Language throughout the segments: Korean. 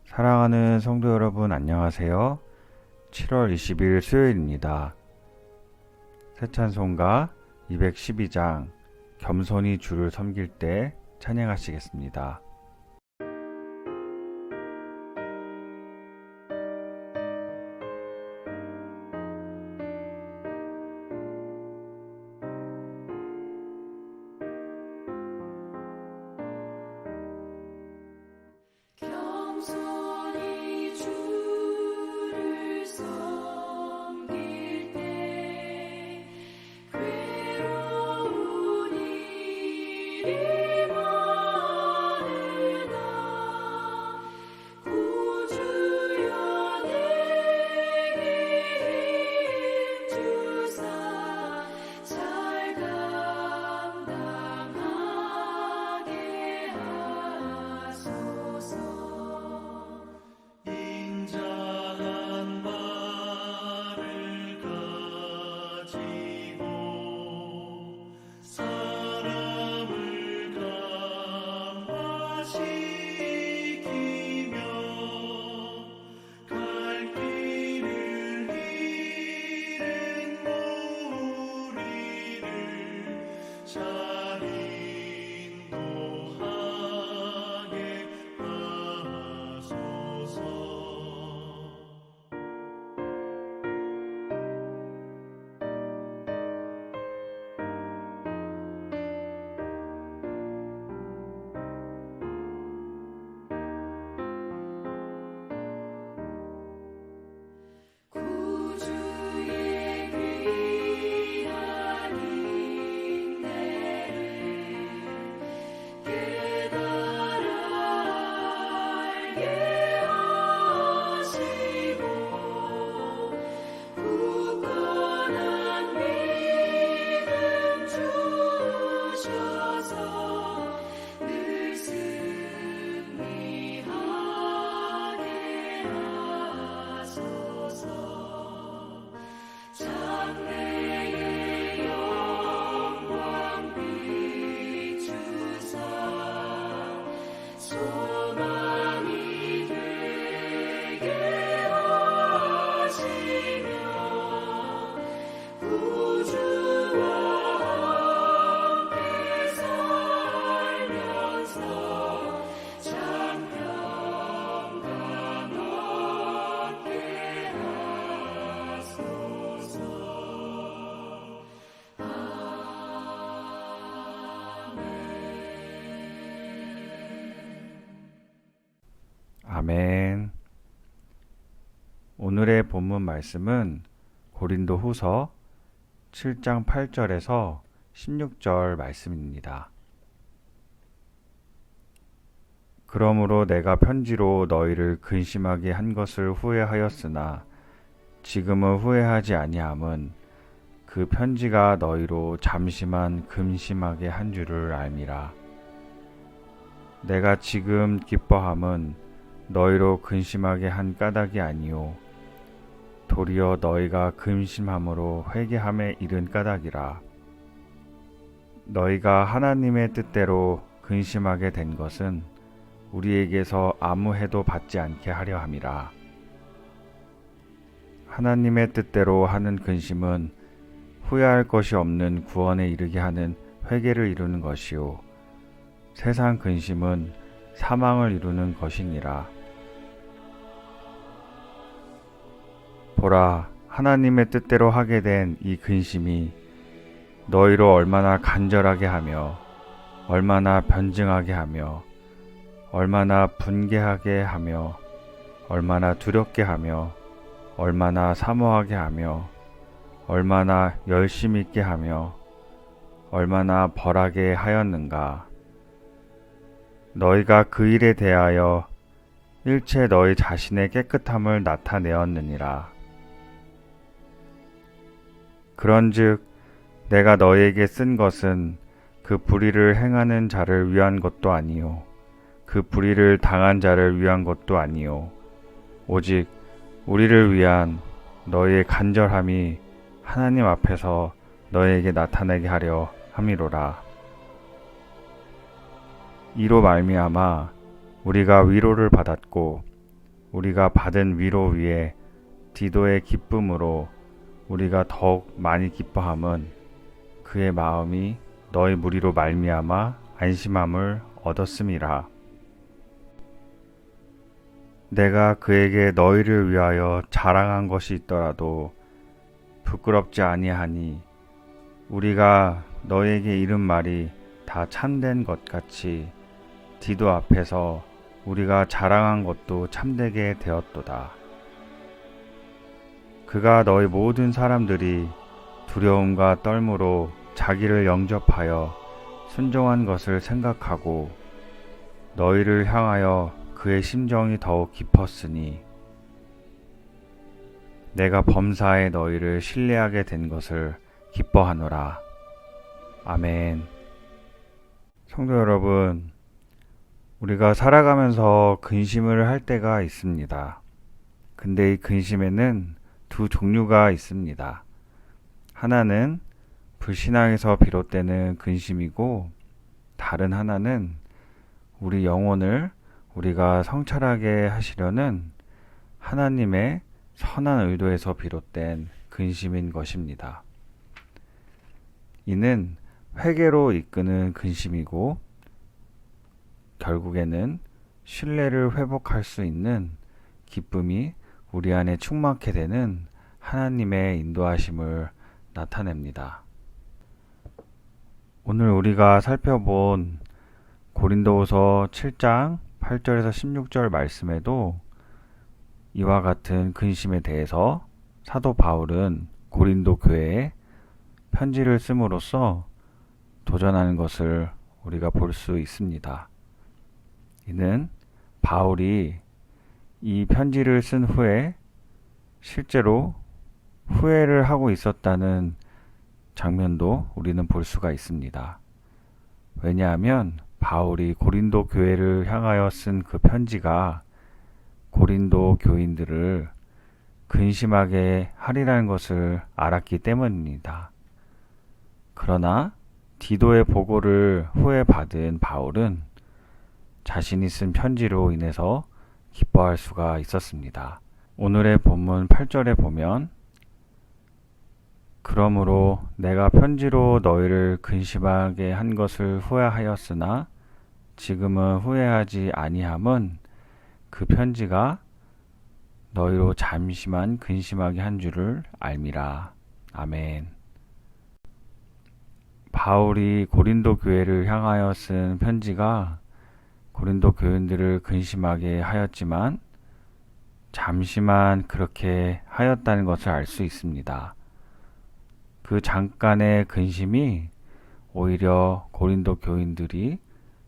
사랑하는 성도 여러분, 안녕하세요. 7월 20일 수요일입니다. 새 찬송가 212장 겸손히 주를 섬길 때 찬양하시겠습니다. 겸손히 주를 섬길 때 괴로운 일이 많으나 구주여 내게 힘 주사 잘 감당하게 하소서. 인자한 말을 가지고 사람을 감화시키며 갈 길을 잃은 무리를 잘 인도하게 하소서. 구주의 귀한 인내를 깨달아 알게 하시고 굳건한 믿음 주셔서 늘 승리하게 하소서. 장래의 영광 비추사 소망이 되게 하시며 구주와 함께 살면서 장평강 얻게 하소서. 아멘. 오늘의 본문 말씀은 고린도 후서 7장 8절에서 16절 말씀입니다. 그러므로 내가 편지로 너희를 근심하게 한 것을 후회하였으나 지금은 후회하지 아니함은 그 편지가 너희로 잠시만 근심하게 한 줄을 알미라. 내가 지금 기뻐함은 너희로 근심하게 한 까닭이 아니요 도리어 너희가 근심함으로 회개함에 이른 까닭이라. 너희가 하나님의 뜻대로 근심하게 된 것은 우리에게서 아무 해도 받지 않게 하려 함이라. 하나님의 뜻대로 하는 근심은 후회할 것이 없는 구원에 이르게 하는 회개를 이루는 것이요 세상 근심은 사망을 이루는 것이니라. 보라, 하나님의 뜻대로 하게 된 이 근심이 너희로 얼마나 간절하게 하며 얼마나 변증하게 하며 얼마나 분개하게 하며 얼마나 두렵게 하며 얼마나 사모하게 하며 얼마나 열심 있게 하며 얼마나 벌하게 하였는가. 너희가 그 일에 대하여 일체 너희 자신의 깨끗함을 나타내었느니라. 그런즉 내가 너희에게 쓴 것은 그 불의를 행하는 자를 위한 것도 아니요 그 불의를 당한 자를 위한 것도 아니요 오직 우리를 위한 너희의 간절함이 하나님 앞에서 너희에게 나타나게 하려 함이로라. 이로 말미암아 우리가 위로를 받았고 우리가 받은 위로 위에 디도의 기쁨으로 우리가 더욱 많이 기뻐함은 그의 마음이 너희 무리로 말미암아 안심함을 얻었음이라. 내가 그에게 너희를 위하여 자랑한 것이 있더라도 부끄럽지 아니하니 우리가 너희에게 이른 말이 다 참된 것 같이 디도 앞에서 우리가 자랑한 것도 참되게 되었도다. 그가 너희 모든 사람들이 두려움과 떨므로 자기를 영접하여 순종한 것을 생각하고 너희를 향하여 그의 심정이 더욱 깊었으니 내가 범사에 너희를 신뢰하게 된 것을 기뻐하노라. 아멘. 성도 여러분, 우리가 살아가면서 근심을 할 때가 있습니다. 근데 이 근심에는 두 종류가 있습니다. 하나는 불신앙에서 비롯되는 근심이고, 다른 하나는 우리 영혼을 우리가 성찰하게 하시려는 하나님의 선한 의도에서 비롯된 근심인 것입니다. 이는 회개로 이끄는 근심이고 결국에는 신뢰를 회복할 수 있는 기쁨이 우리 안에 충만케 되는 하나님의 인도하심을 나타냅니다. 오늘 우리가 살펴본 고린도후서 7장 8절에서 16절 말씀에도 이와 같은 근심에 대해서 사도 바울은 고린도 교회에 편지를 씀으로써 도전하는 것을 우리가 볼 수 있습니다. 이는 바울이 이 편지를 쓴 후에 실제로 후회를 하고 있었다는 장면도 우리는 볼 수가 있습니다. 왜냐하면 바울이 고린도 교회를 향하여 쓴 그 편지가 고린도 교인들을 근심하게 하리라는 것을 알았기 때문입니다. 그러나 디도의 보고를 후에 받은 바울은 자신이 쓴 편지로 인해서 기뻐할 수가 있었습니다. 오늘의 본문 8절에 보면 그러므로 내가 편지로 너희를 근심하게 한 것을 후회하였으나 지금은 후회하지 아니함은 그 편지가 너희로 잠시만 근심하게 한 줄을 알미라. 아멘. 바울이 고린도 교회를 향하여 쓴 편지가 고린도 교인들을 근심하게 하였지만 잠시만 그렇게 하였다는 것을 알 수 있습니다. 그 잠깐의 근심이 오히려 고린도 교인들이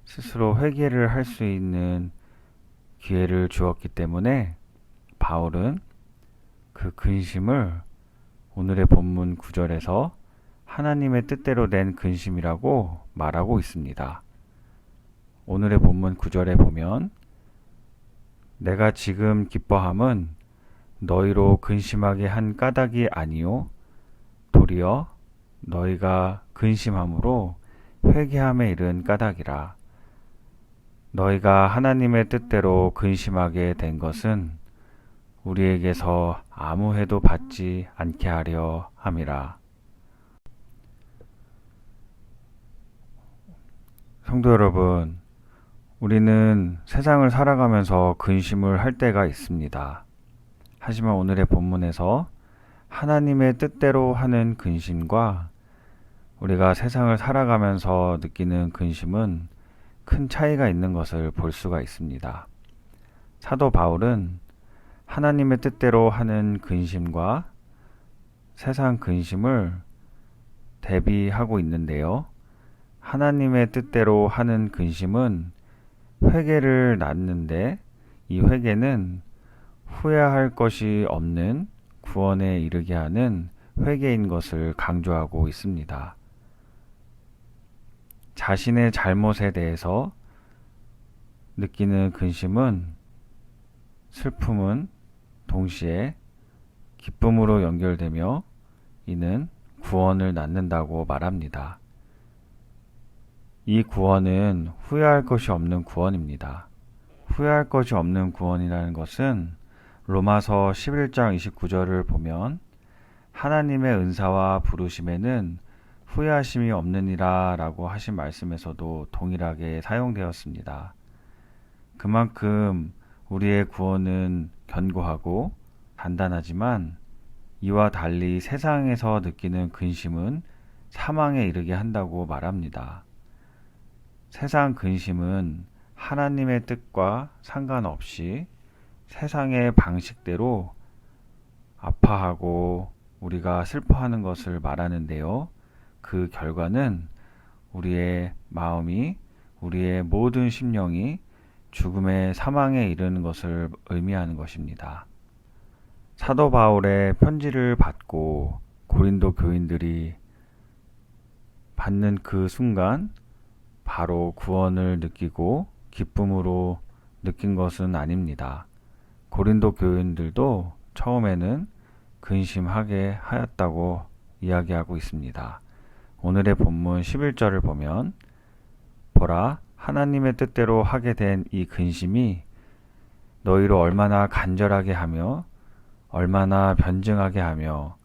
스스로 회개를 할 수 있는 기회를 주었기 때문에 바울은 그 근심을 오늘의 본문 9절에서 하나님의 뜻대로 낸 근심이라고 말하고 있습니다. 오늘의 본문 9절에 보면 내가 지금 기뻐함은 너희로 근심하게 한 까닭이 아니요 도리어 너희가 근심함으로 회개함에 이른 까닭이라. 너희가 하나님의 뜻대로 근심하게 된 것은 우리에게서 아무 해도 받지 않게 하려 함이라. 성도 여러분, 우리는 세상을 살아가면서 근심을 할 때가 있습니다. 하지만 오늘의 본문에서 하나님의 뜻대로 하는 근심과 우리가 세상을 살아가면서 느끼는 근심은 큰 차이가 있는 것을 볼 수가 있습니다. 사도 바울은 하나님의 뜻대로 하는 근심과 세상 근심을 대비하고 있는데요. 하나님의 뜻대로 하는 근심은 회개를 낳는데 이 회개는 후회할 것이 없는 구원에 이르게 하는 회개인 것을 강조하고 있습니다. 자신의 잘못에 대해서 느끼는 근심은 슬픔은 동시에 기쁨으로 연결되며 이는 구원을 낳는다고 말합니다. 이 구원은 후회할 것이 없는 구원입니다. 후회할 것이 없는 구원이라는 것은 로마서 11장 29절을 보면 하나님의 은사와 부르심에는 후회하심이 없느니라 라고 하신 말씀에서도 동일하게 사용되었습니다. 그만큼 우리의 구원은 견고하고 단단하지만 이와 달리 세상에서 느끼는 근심은 사망에 이르게 한다고 말합니다. 세상 근심은 하나님의 뜻과 상관없이 세상의 방식대로 아파하고 우리가 슬퍼하는 것을 말하는데요. 그 결과는 우리의 마음이, 우리의 모든 심령이 죽음의 사망에 이르는 것을 의미하는 것입니다. 사도 바울의 편지를 받고 고린도 교인들이 받는 그 순간 바로 구원을 느끼고 기쁨으로 느낀 것은 아닙니다. 고린도 교인들도 처음에는 근심하게 하였다고 이야기하고 있습니다. 오늘의 본문 11절을 보면 보라, 하나님의 뜻대로 하게 된 이 근심이 너희를 얼마나 간절하게 하며 얼마나 변증하게 하며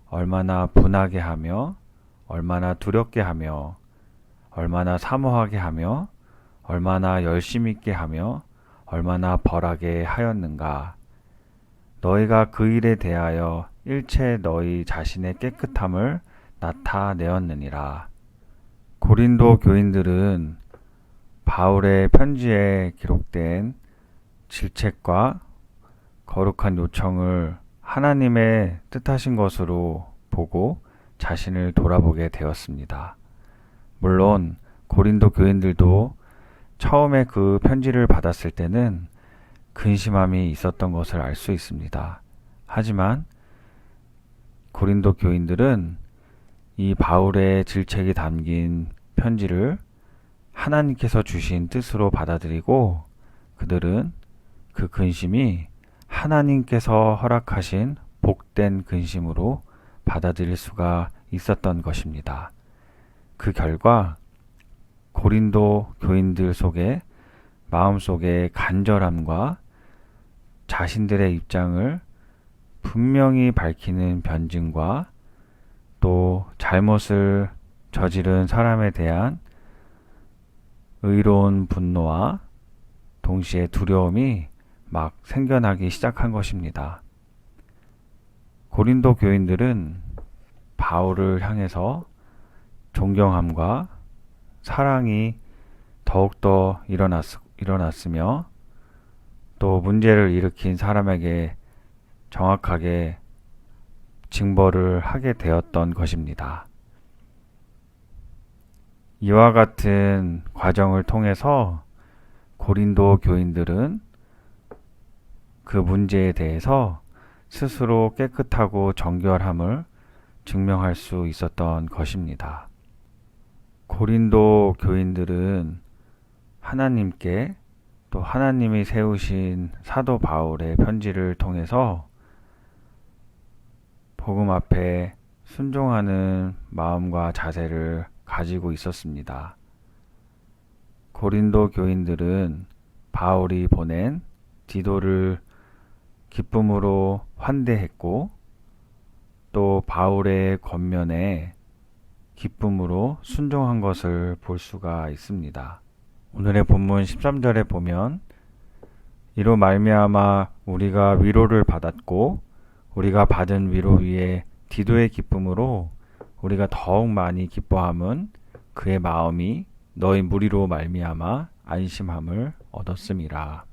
얼마나 분하게 하며 얼마나 두렵게 하며 얼마나 사모하게 하며 얼마나 열심 있게 하며 얼마나 벌하게 하였는가. 너희가 그 일에 대하여 일체 너희 자신의 깨끗함을 나타내었느니라. 고린도 교인들은 바울의 편지에 기록된 질책과 거룩한 요청을 하나님의 뜻하신 것으로 보고 자신을 돌아보게 되었습니다. 물론 고린도 교인들도 처음에 그 편지를 받았을 때는 근심함이 있었던 것을 알 수 있습니다. 하지만 고린도 교인들은 이 바울의 질책이 담긴 편지를 하나님께서 주신 뜻으로 받아들이고 그들은 그 근심이 하나님께서 허락하신 복된 근심으로 받아들일 수가 있었던 것입니다. 그 결과 고린도 교인들 속에 마음속에 간절함과 자신들의 입장을 분명히 밝히는 변증과 또 잘못을 저지른 사람에 대한 의로운 분노와 동시에 두려움이 막 생겨나기 시작한 것입니다. 고린도 교인들은 바울을 향해서 존경함과 사랑이 더욱더 일어났으며 또 문제를 일으킨 사람에게 정확하게 징벌을 하게 되었던 것입니다. 이와 같은 과정을 통해서 고린도 교인들은 그 문제에 대해서 스스로 깨끗하고 정결함을 증명할 수 있었던 것입니다. 고린도 교인들은 하나님께 또 하나님이 세우신 사도 바울의 편지를 통해서 복음 앞에 순종하는 마음과 자세를 가지고 있었습니다. 고린도 교인들은 바울이 보낸 디도를 기쁨으로 환대했고 또 바울의 권면에 기쁨으로 순종한 것을 볼 수가 있습니다. 오늘의 본문 13절에 보면 이로 말미암아 우리가 위로를 받았고 우리가 받은 위로 위에 디도의 기쁨으로 우리가 더욱 많이 기뻐함은 그의 마음이 너희 무리로 말미암아 안심함을 얻었음이라.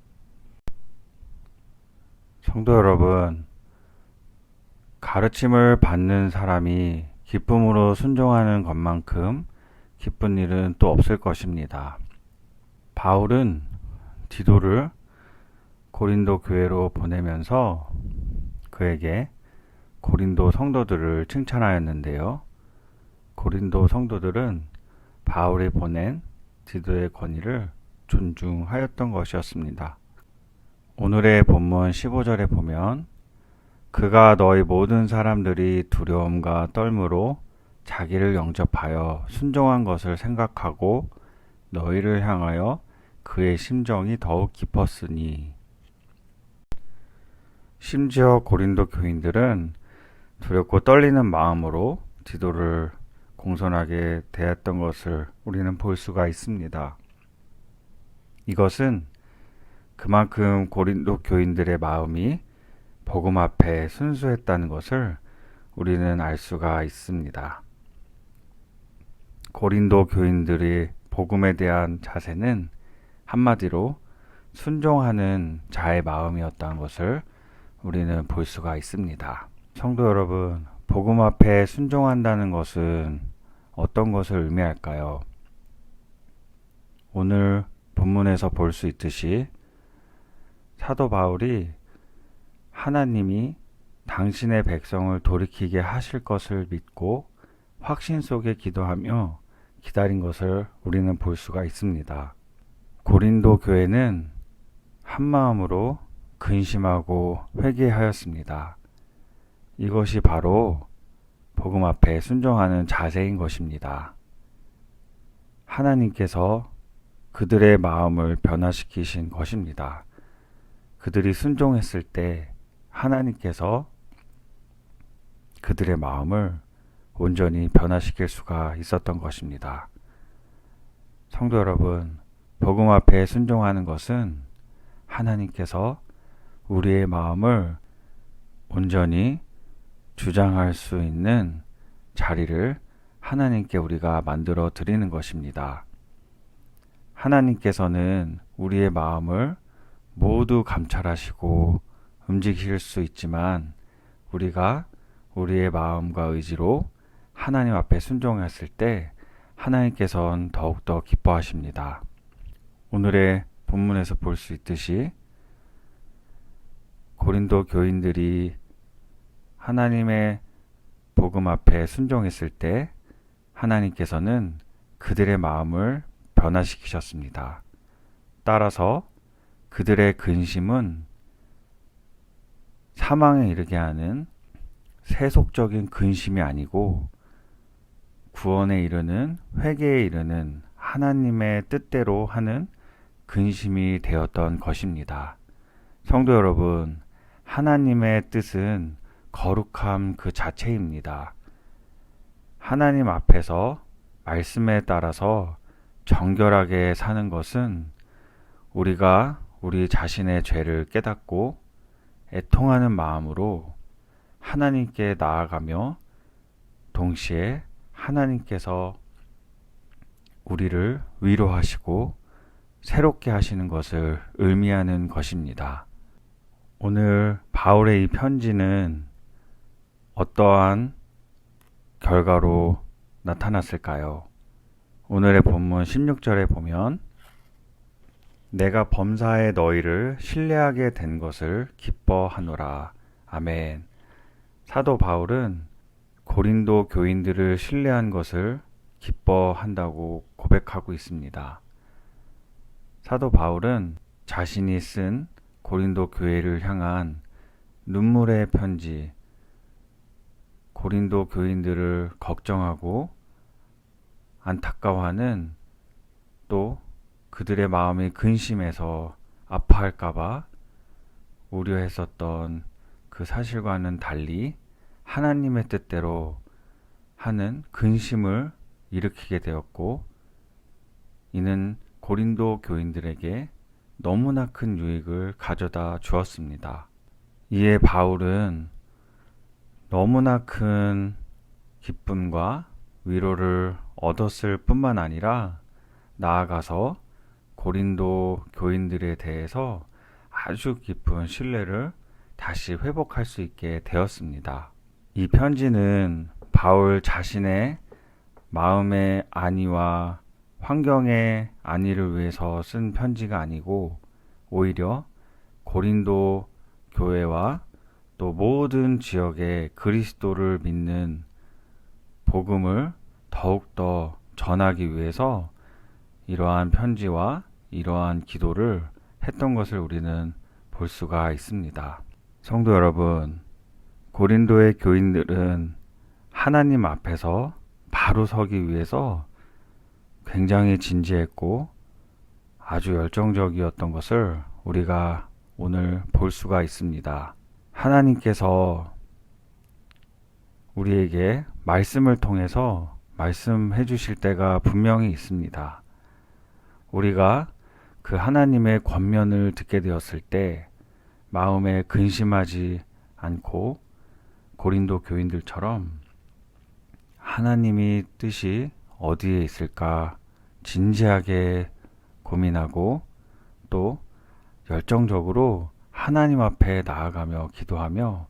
성도 여러분, 가르침을 받는 사람이 기쁨으로 순종하는 것만큼 기쁜 일은 또 없을 것입니다. 바울은 디도를 고린도 교회로 보내면서 그에게 고린도 성도들을 칭찬하였는데요. 고린도 성도들은 바울이 보낸 디도의 권위를 존중하였던 것이었습니다. 오늘의 본문 15절에 보면 그가 너희 모든 사람들이 두려움과 떨므로 자기를 영접하여 순종한 것을 생각하고 너희를 향하여 그의 심정이 더욱 깊었으니 심지어 고린도 교인들은 두렵고 떨리는 마음으로 디도를 공손하게 대했던 것을 우리는 볼 수가 있습니다. 이것은 그만큼 고린도 교인들의 마음이 복음 앞에 순수했다는 것을 우리는 알 수가 있습니다. 고린도 교인들의 복음에 대한 자세는 한마디로 순종하는 자의 마음이었다는 것을 우리는 볼 수가 있습니다. 성도 여러분, 복음 앞에 순종한다는 것은 어떤 것을 의미할까요? 오늘 본문에서 볼 수 있듯이 사도 바울이 하나님이 당신의 백성을 돌이키게 하실 것을 믿고 확신 속에 기도하며 기다린 것을 우리는 볼 수가 있습니다. 고린도 교회는 한마음으로 근심하고 회개하였습니다. 이것이 바로 복음 앞에 순종하는 자세인 것입니다. 하나님께서 그들의 마음을 변화시키신 것입니다. 그들이 순종했을 때 하나님께서 그들의 마음을 온전히 변화시킬 수가 있었던 것입니다. 성도 여러분, 복음 앞에 순종하는 것은 하나님께서 우리의 마음을 온전히 주장할 수 있는 자리를 하나님께 우리가 만들어 드리는 것입니다. 하나님께서는 우리의 마음을 모두 감찰하시고 움직이실 수 있지만 우리가 우리의 마음과 의지로 하나님 앞에 순종했을 때 하나님께서는 더욱더 기뻐하십니다. 오늘의 본문에서 볼 수 있듯이 고린도 교인들이 하나님의 복음 앞에 순종했을 때 하나님께서는 그들의 마음을 변화시키셨습니다. 따라서 그들의 근심은 사망에 이르게 하는 세속적인 근심이 아니고 구원에 이르는, 회개에 이르는 하나님의 뜻대로 하는 근심이 되었던 것입니다. 성도 여러분, 하나님의 뜻은 거룩함 그 자체입니다. 하나님 앞에서 말씀에 따라서 정결하게 사는 것은 우리가 우리 자신의 죄를 깨닫고 애통하는 마음으로 하나님께 나아가며 동시에 하나님께서 우리를 위로하시고 새롭게 하시는 것을 의미하는 것입니다. 오늘 바울의 이 편지는 어떠한 결과로 나타났을까요? 오늘의 본문 16절에 보면 내가 범사에 너희를 신뢰하게 된 것을 기뻐하노라. 아멘. 사도 바울은 고린도 교인들을 신뢰한 것을 기뻐한다고 고백하고 있습니다. 사도 바울은 자신이 쓴 고린도 교회를 향한 눈물의 편지, 고린도 교인들을 걱정하고 안타까워하는, 또 그들의 마음이 근심해서 아파할까봐 우려했었던 그 사실과는 달리 하나님의 뜻대로 하는 근심을 일으키게 되었고, 이는 고린도 교인들에게 너무나 큰 유익을 가져다 주었습니다. 이에 바울은 너무나 큰 기쁨과 위로를 얻었을 뿐만 아니라 나아가서 고린도 교인들에 대해서 아주 깊은 신뢰를 다시 회복할 수 있게 되었습니다. 이 편지는 바울 자신의 마음의 안위와 환경의 안위를 위해서 쓴 편지가 아니고 오히려 고린도 교회와 또 모든 지역의 그리스도를 믿는 복음을 더욱더 전하기 위해서 이러한 편지와 이러한 기도를 했던 것을 우리는 볼 수가 있습니다. 성도 여러분, 고린도의 교인들은 하나님 앞에서 바로 서기 위해서 굉장히 진지했고 아주 열정적이었던 것을 우리가 오늘 볼 수가 있습니다. 하나님께서 우리에게 말씀을 통해서 말씀해 주실 때가 분명히 있습니다. 우리가 그 하나님의 권면을 듣게 되었을 때 마음에 근심하지 않고 고린도 교인들처럼 하나님이 뜻이 어디에 있을까 진지하게 고민하고 또 열정적으로 하나님 앞에 나아가며 기도하며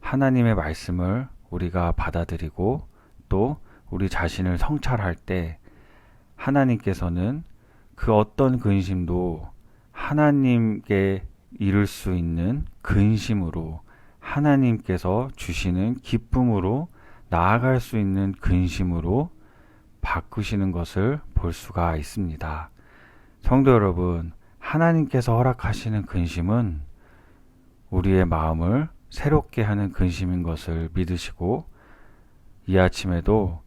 하나님의 말씀을 우리가 받아들이고 또 우리 자신을 성찰할 때 하나님께서는 그 어떤 근심도 하나님께 이룰 수 있는 근심으로 하나님께서 주시는 기쁨으로 나아갈 수 있는 근심으로 바꾸시는 것을 볼 수가 있습니다. 성도 여러분, 하나님께서 허락하시는 근심은 우리의 마음을 새롭게 하는 근심인 것을 믿으시고 이 아침에도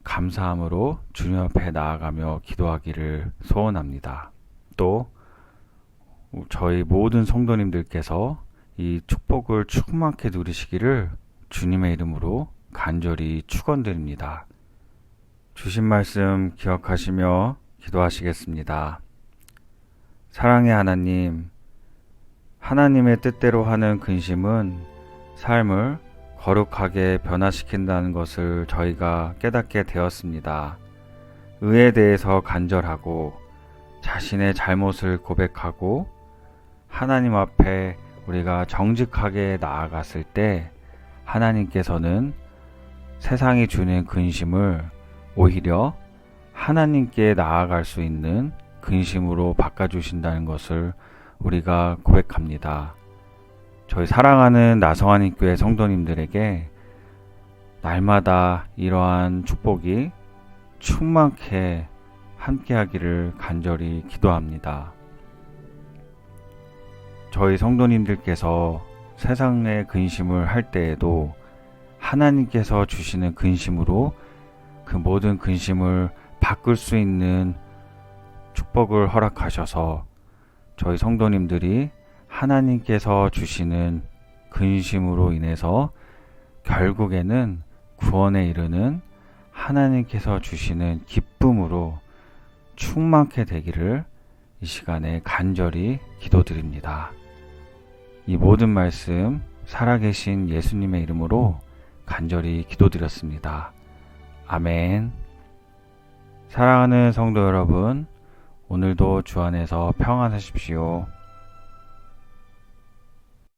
감사함으로 주님 앞에 나아가며 기도하기를 소원합니다. 또 저희 모든 성도님들께서 이 축복을 충만케 누리시기를 주님의 이름으로 간절히 축원드립니다. 주신 말씀 기억하시며 기도하시겠습니다. 사랑의 하나님, 하나님의 뜻대로 하는 근심은 삶을 거룩하게 변화시킨다는 것을 저희가 깨닫게 되었습니다. 의에 대해서 간절하고 자신의 잘못을 고백하고 하나님 앞에 우리가 정직하게 나아갔을 때 하나님께서는 세상이 주는 근심을 오히려 하나님께 나아갈 수 있는 근심으로 바꿔주신다는 것을 우리가 고백합니다. 저희 사랑하는 나성안인교회 성도님들에게 날마다 이러한 축복이 충만케 함께하기를 간절히 기도합니다. 저희 성도님들께서 세상의 근심을 할 때에도 하나님께서 주시는 근심으로 그 모든 근심을 바꿀 수 있는 축복을 허락하셔서 저희 성도님들이 하나님께서 주시는 근심으로 인해서 결국에는 구원에 이르는 하나님께서 주시는 기쁨으로 충만케 되기를 이 시간에 간절히 기도드립니다. 이 모든 말씀 살아계신 예수님의 이름으로 간절히 기도드렸습니다. 아멘. 사랑하는 성도 여러분, 오늘도 주 안에서 평안하십시오.